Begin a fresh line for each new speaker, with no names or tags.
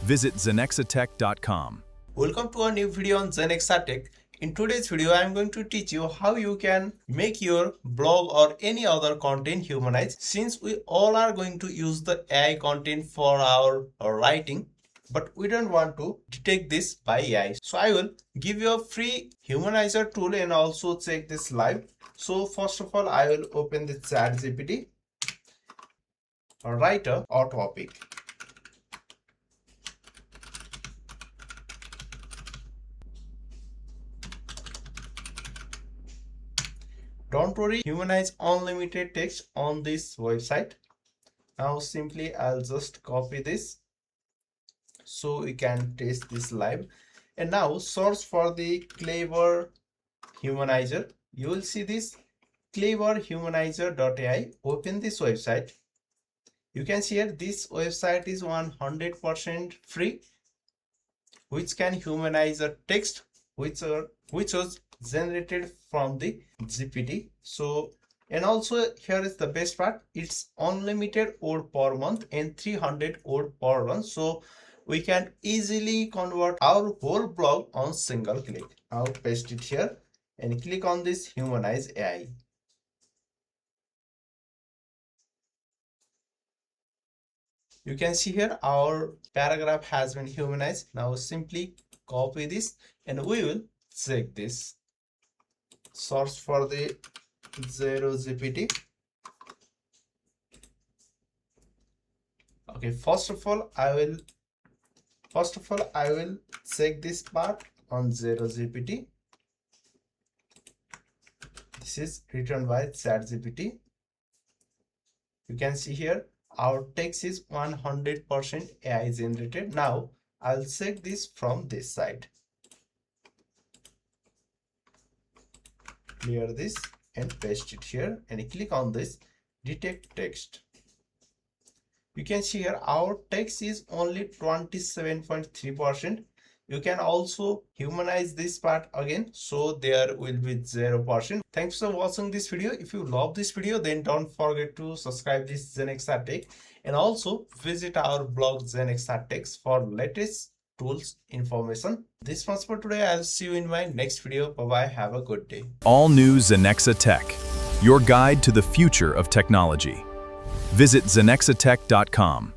Visit zenexatech.com.
Welcome to a new video on Zenexatech. In today's video, I am going to teach you how you can make your blog or any other content humanize. Since we all are going to use the AI content for our writing, but we don't want to detect this by AI. So I will give you a free humanizer tool and also check this live. So first of all, I will open the ChatGPT, write a topic. Don't worry, Humanize unlimited text on this website. Now simply I'll just copy this so we can test this live. And now search for the Clever Humanizer. You will see this cleverhumanizer.ai. Open this website. You can see here this website is 100% free, which can humanize a text which was generated from the GPT. So, and also here is the best part, it's unlimited word per month and 300 word per run. So we can easily convert our whole blog on single click. I'll paste it here and click on this Humanize AI. You can see here our paragraph has been humanized. Now simply copy this and we will check this. Search for the zero GPT. Okay, first of all I will check this part on zero GPT. This is written by ChatGPT. You can see here our text is 100% AI generated. Now I'll check this from this side. Clear this and paste it here and click on this detect text. You can see here our text is only 27.3%. You can also humanize this part again, so there will be 0%. Thanks for watching this video. If you love this video, then don't forget to subscribe this Zenexatech and also visit our blog Zenexatech for latest tools information. This much for today. I'll see you in my next video. Bye bye. Have a good day.
All new Zenexatech, your guide to the future of technology. Visit zenexatech.com.